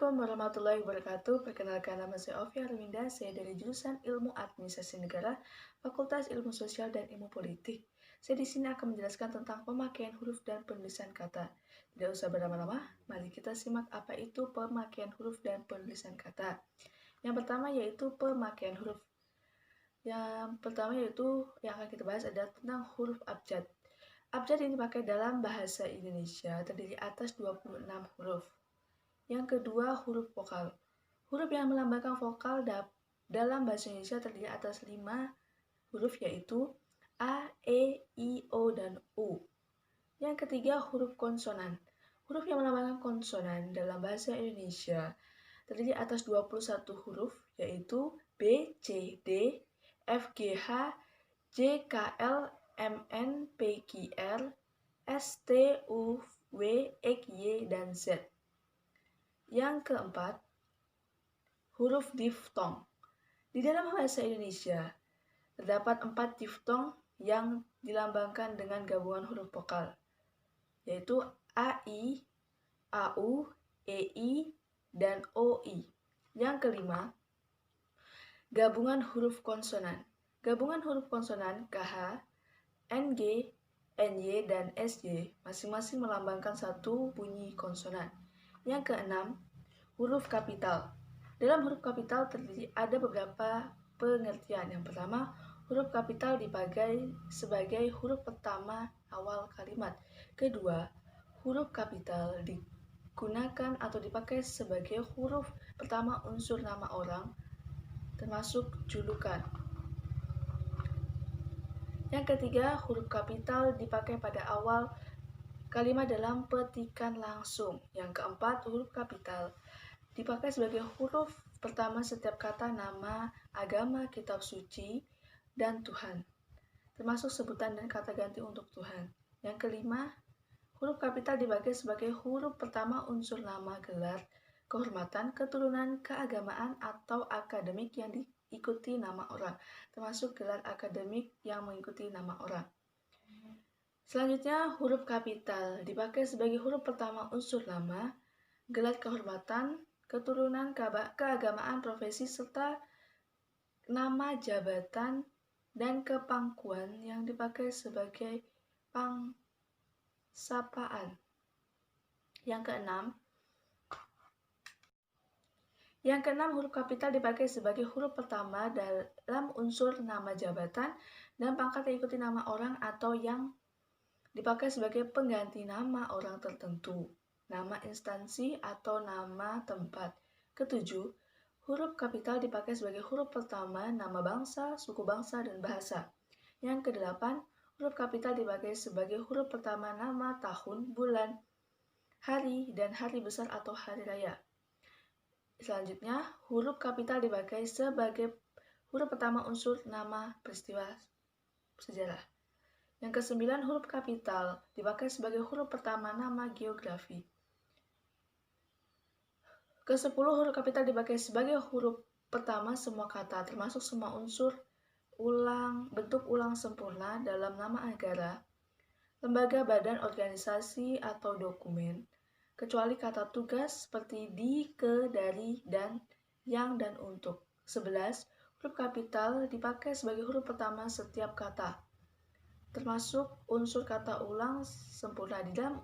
Assalamualaikum warahmatullahi wabarakatuh. Perkenalkan, nama saya Ovi Arminda. Saya dari jurusan Ilmu Administrasi Negara, Fakultas Ilmu Sosial dan Ilmu Politik. Saya di sini akan menjelaskan tentang pemakaian huruf dan penulisan kata. Tidak usah berlama-lama, mari kita simak apa itu pemakaian huruf dan penulisan kata. Yang pertama yaitu pemakaian huruf. Yang pertama yaitu yang akan kita bahas adalah tentang huruf abjad. Abjad yang dipakai dalam bahasa Indonesia terdiri atas 26 huruf. Yang kedua, huruf vokal. Huruf yang melambangkan vokal dalam bahasa Indonesia terdiri atas 5 huruf yaitu A, E, I, O, dan U. Yang ketiga, huruf konsonan. Huruf yang melambangkan konsonan dalam bahasa Indonesia terdiri atas 21 huruf yaitu B, C, D, F, G, H, J, K, L, M, N, P, Q, R, S, T, U, V, X, Y, dan Z. Yang keempat, huruf diftong. Di dalam bahasa Indonesia, terdapat 4 diftong yang dilambangkan dengan gabungan huruf vokal, yaitu AI, AU, EI, dan OI. Yang kelima, gabungan huruf konsonan. Gabungan huruf konsonan KH, NG, NY, dan SY masing-masing melambangkan satu bunyi konsonan. Yang keenam, huruf kapital. Dalam huruf kapital ada beberapa pengertian. Yang pertama, huruf kapital dipakai sebagai huruf pertama awal kalimat. Kedua, huruf kapital digunakan atau dipakai sebagai huruf pertama unsur nama orang, termasuk julukan. Yang ketiga, huruf kapital dipakai pada awal kalimat dalam petikan langsung. Yang keempat, huruf kapital dipakai sebagai huruf pertama setiap kata nama, agama, kitab suci, dan Tuhan, termasuk sebutan dan kata ganti untuk Tuhan. Yang kelima, huruf kapital dipakai sebagai huruf pertama unsur nama, gelar, kehormatan, keturunan, keagamaan, atau akademik yang diikuti nama orang, termasuk gelar akademik yang mengikuti nama orang. Selanjutnya, huruf kapital dipakai sebagai huruf pertama unsur nama, gelar kehormatan, keturunan, keagamaan, profesi, serta nama jabatan dan kepangkuan yang dipakai sebagai pangsapaan. Yang keenam, huruf kapital dipakai sebagai huruf pertama dalam unsur nama jabatan dan pangkat yang ikuti nama orang atau yang dipakai sebagai pengganti nama orang tertentu, nama instansi, atau nama tempat. Ketujuh, huruf kapital dipakai sebagai huruf pertama nama bangsa, suku bangsa, dan bahasa. Yang kedelapan, huruf kapital dipakai sebagai huruf pertama nama, tahun, bulan, hari, dan hari besar atau hari raya. Selanjutnya, huruf kapital dipakai sebagai huruf pertama unsur nama peristiwa sejarah. Yang kesembilan, huruf kapital dipakai sebagai huruf pertama nama geografi. Kesepuluh, huruf kapital dipakai sebagai huruf pertama semua kata, termasuk semua unsur bentuk ulang sempurna dalam nama negara, lembaga, badan, organisasi, atau dokumen, kecuali kata tugas seperti di, ke, dari, dan, yang, dan untuk. 11. Huruf kapital dipakai sebagai huruf pertama setiap kata, termasuk unsur kata ulang sempurna di dalam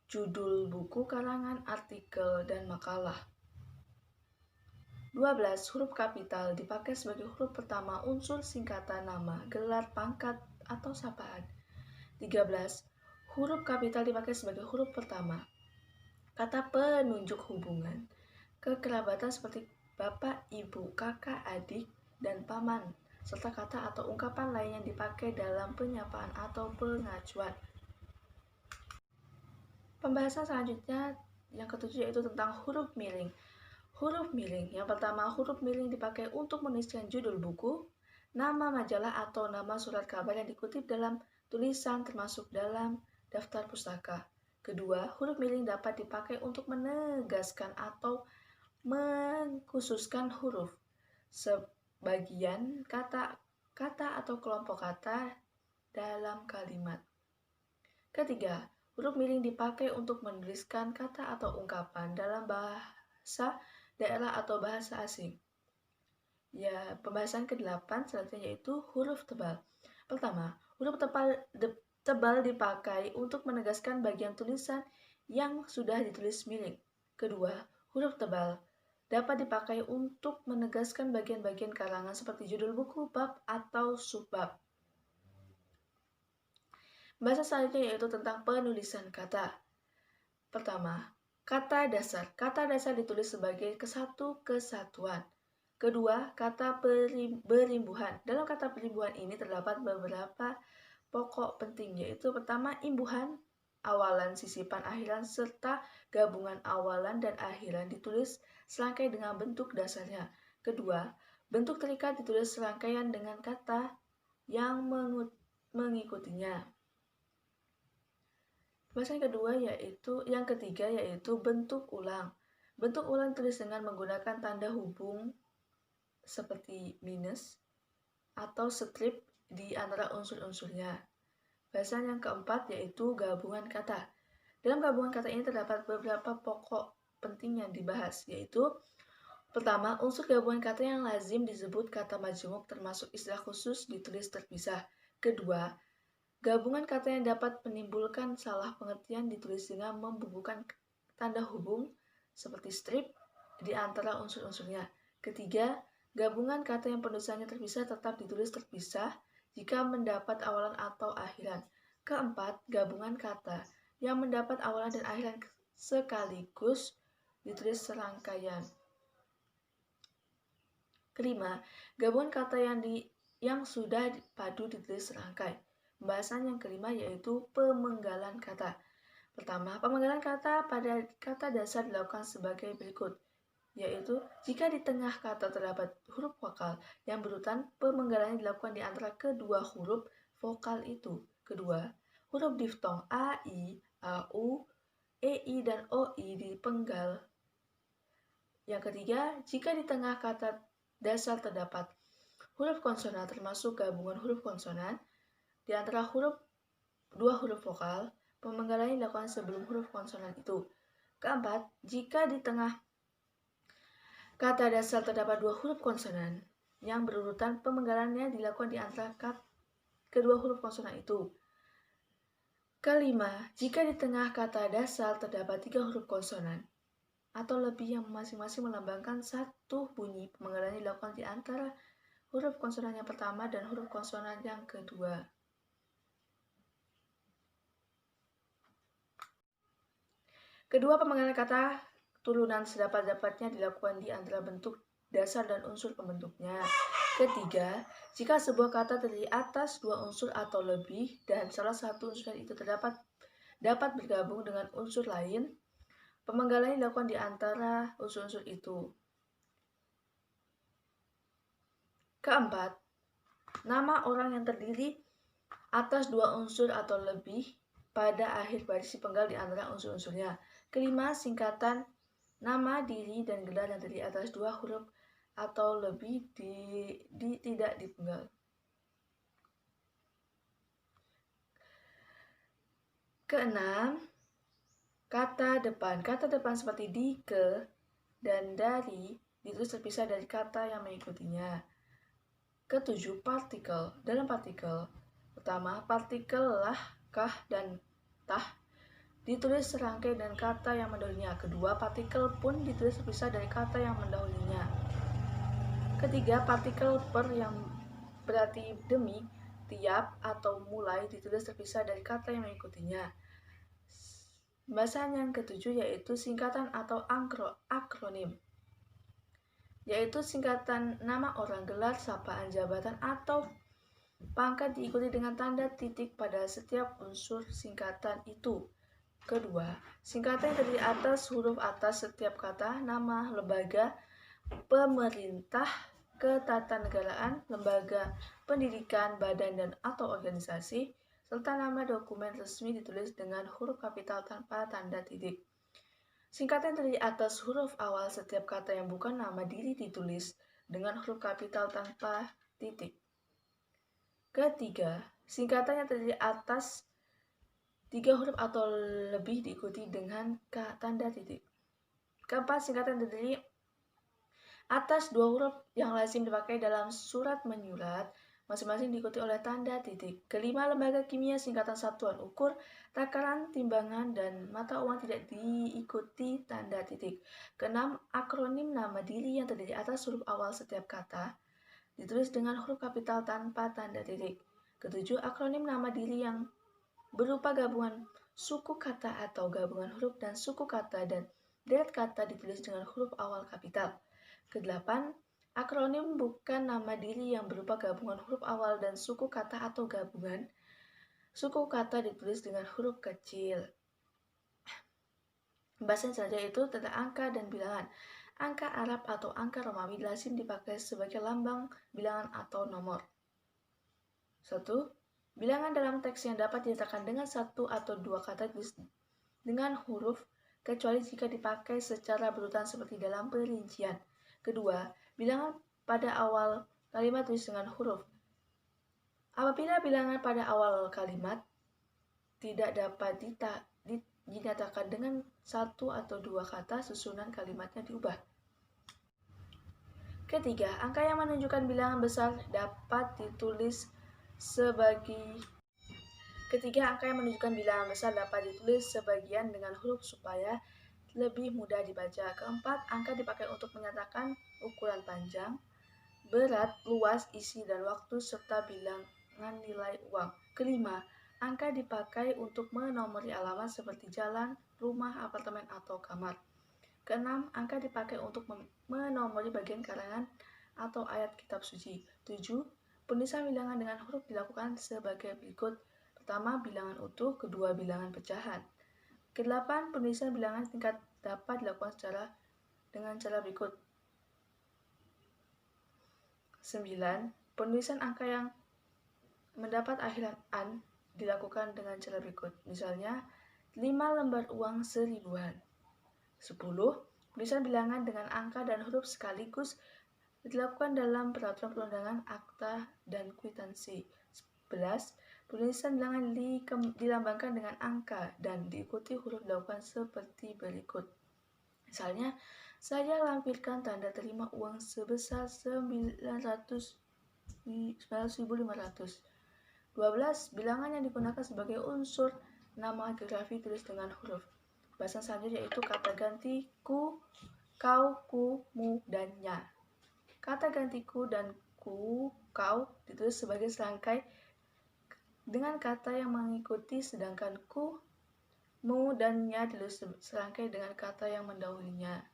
judul buku, karangan, artikel, dan makalah. 12. Huruf kapital dipakai sebagai huruf pertama unsur singkatan nama, gelar, pangkat, atau sapaan. 13. Huruf kapital dipakai sebagai huruf pertama kata penunjuk hubungan kekerabatan seperti bapak, ibu, kakak, adik, dan paman, serta kata atau ungkapan lain yang dipakai dalam penyapaan atau pengacuan. Pembahasan selanjutnya yang ketujuh yaitu tentang huruf miring. Huruf miring, yang pertama, huruf miring dipakai untuk menuliskan judul buku, nama majalah, atau nama surat kabar yang dikutip dalam tulisan termasuk dalam daftar pustaka. Kedua, huruf miring dapat dipakai untuk menegaskan atau mengkhususkan huruf, sebagian kata atau kelompok kata dalam kalimat. Ketiga, huruf miring dipakai untuk menuliskan kata atau ungkapan dalam bahasa bahasa daerah atau bahasa asing. Ya, pembahasan ke-8 selanjutnya yaitu huruf tebal. Pertama, huruf tebal dipakai untuk menegaskan bagian tulisan yang sudah ditulis miring. Kedua, huruf tebal dapat dipakai untuk menegaskan bagian-bagian karangan seperti judul buku, bab, atau subbab. Bahasa selanjutnya yaitu tentang penulisan kata. Pertama, kata dasar. Kata dasar ditulis sebagai kesatuan. Kedua, kata berimbuhan. Dalam kata berimbuhan ini terdapat beberapa pokok penting, yaitu pertama, imbuhan, awalan, sisipan, akhiran, serta gabungan awalan dan akhiran ditulis serangkai dengan bentuk dasarnya. Kedua, bentuk terikat ditulis serangkaian dengan kata yang mengikutinya. Bahasa yang ketiga yaitu bentuk ulang. Bentuk ulang ditulis dengan menggunakan tanda hubung seperti minus atau strip di antara unsur-unsurnya. Bahasa yang keempat yaitu gabungan kata. Dalam gabungan kata ini terdapat beberapa pokok penting yang dibahas, yaitu pertama, unsur gabungan kata yang lazim disebut kata majmuk termasuk istilah khusus ditulis terpisah. Kedua, gabungan kata yang dapat menimbulkan salah pengertian ditulis dengan membubuhkan tanda hubung seperti strip di antara unsur-unsurnya. Ketiga, gabungan kata yang penulisannya terpisah tetap ditulis terpisah jika mendapat awalan atau akhiran. Keempat, gabungan kata yang mendapat awalan dan akhiran sekaligus ditulis serangkaian. Kelima, gabungan kata yang sudah padu ditulis serangkai. Pembahasan yang kelima yaitu pemenggalan kata. Pertama, pemenggalan kata pada kata dasar dilakukan sebagai berikut, yaitu jika di tengah kata terdapat huruf vokal yang berurutan, pemenggalannya dilakukan di antara kedua huruf vokal itu. Kedua, huruf diftong a, i, a, u, e, i, dan o, i dipenggal. Yang ketiga, jika di tengah kata dasar terdapat huruf konsonan termasuk gabungan huruf konsonan di antara dua huruf vokal, pemenggalannya dilakukan sebelum huruf konsonan itu. Keempat, jika di tengah kata dasar terdapat dua huruf konsonan yang berurutan, pemenggalannya dilakukan di antara kedua huruf konsonan itu. Kelima, jika di tengah kata dasar terdapat tiga huruf konsonan atau lebih yang masing-masing melambangkan satu bunyi, pemenggalannya dilakukan di antara huruf konsonan yang pertama dan huruf konsonan yang kedua. Kedua, pemenggalan kata turunan sedapat-dapatnya dilakukan di antara bentuk dasar dan unsur pembentuknya. Ketiga, jika sebuah kata terdiri atas dua unsur atau lebih dan salah satu unsur itu dapat bergabung dengan unsur lain, pemenggalan dilakukan di antara unsur-unsur itu. Keempat, nama orang yang terdiri atas dua unsur atau lebih pada akhir baris dipenggal di antara unsur-unsurnya. Kelima, singkatan nama, diri, dan gelar yang terdiri atas dua huruf atau lebih tidak dipenggal. Keenam, kata depan. Kata depan seperti di, ke, dan dari ditulis terpisah dari kata yang mengikutinya. Ketujuh, partikel. Dalam partikel, pertama, partikel lah, kah, dan tah ditulis serangkai dengan kata yang mendahulunya. Kedua, partikel pun ditulis terpisah dari kata yang mendahulunya. Ketiga, partikel per yang berarti demi, tiap, atau mulai ditulis terpisah dari kata yang mengikutinya. Pembahasan yang ketujuh yaitu singkatan atau akronim, yaitu singkatan nama orang, gelar, sapaan, jabatan, atau pangkat diikuti dengan tanda titik pada setiap unsur singkatan itu. Kedua, singkatan yang terdiri atas huruf atas setiap kata, nama, lembaga, pemerintah, ketatanegaraan, lembaga pendidikan, badan dan atau organisasi, serta nama dokumen resmi ditulis dengan huruf kapital tanpa tanda titik. Singkatan yang terdiri atas huruf awal setiap kata yang bukan nama diri ditulis dengan huruf kapital tanpa titik. Ketiga, singkatan yang terdiri atas tiga huruf atau lebih diikuti dengan tanda titik. Keempat, singkatan terdiri atas dua huruf yang lazim dipakai dalam surat menyurat, masing-masing diikuti oleh tanda titik. Kelima, lembaga kimia, singkatan satuan ukur, takaran, timbangan, dan mata uang tidak diikuti tanda titik. Keenam, akronim nama diri yang terdiri atas huruf awal setiap kata, ditulis dengan huruf kapital tanpa tanda titik. Ketujuh, akronim nama diri yang berupa gabungan suku kata atau gabungan huruf dan suku kata dan deret kata ditulis dengan huruf awal kapital. Kedelapan, akronim bukan nama diri yang berupa gabungan huruf awal dan suku kata atau gabungan suku kata ditulis dengan huruf kecil. Pembahasan selanjutnya itu tentang angka dan bilangan. Angka Arab atau angka Romawi lazim dipakai sebagai lambang bilangan atau nomor. 1. Bilangan dalam teks yang dapat dinyatakan dengan satu atau dua kata tulis dengan huruf, kecuali jika dipakai secara berurutan seperti dalam perincian. Kedua, bilangan pada awal kalimat tulis dengan huruf. Apabila bilangan pada awal kalimat tidak dapat dinyatakan dengan satu atau dua kata, susunan kalimatnya diubah. Ketiga, angka yang menunjukkan bilangan besar dapat ditulis sebagai sebagian dengan huruf supaya lebih mudah dibaca. Keempat, angka dipakai untuk menyatakan ukuran panjang, berat, luas, isi, dan waktu, serta bilangan nilai uang. Kelima, angka dipakai untuk menomori alamat seperti jalan, rumah, apartemen, atau kamar. Keenam, angka dipakai untuk menomori bagian karangan atau ayat kitab suci. 7. Penulisan bilangan dengan huruf dilakukan sebagai berikut. Pertama, bilangan utuh. Kedua, bilangan pecahan. Kedelapan, penulisan bilangan tingkat dapat dilakukan dengan cara berikut. 9. Penulisan angka yang mendapat akhiran an dilakukan dengan cara berikut. Misalnya, 5 lembar uang seribuan. 10. Penulisan bilangan dengan angka dan huruf sekaligus dilakukan dalam peraturan perundangan, akta, dan kwitansi. 11. Penulisan bilangan dilambangkan dengan angka dan diikuti huruf dilakukan seperti berikut. Misalnya, saya lampirkan tanda terima uang sebesar 900.500. 12. Bilangan yang digunakan sebagai unsur nama geografi tulis dengan huruf. Bahasan selanjutnya yaitu kata ganti ku, kau, ku, mu, dan nya. Kata ganti ku dan ku, kau ditulis sebagai serangkai dengan kata yang mengikuti, sedangkan ku, mu, dan nya ditulis serangkai dengan kata yang mendahulunya.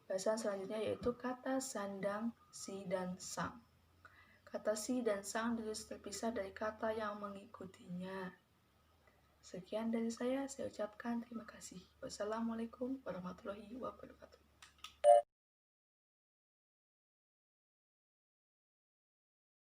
Bahasan selanjutnya yaitu kata sandang, si, dan sang. Kata si dan sang ditulis terpisah dari kata yang mengikutinya. Sekian dari saya ucapkan terima kasih. Wassalamualaikum warahmatullahi wabarakatuh.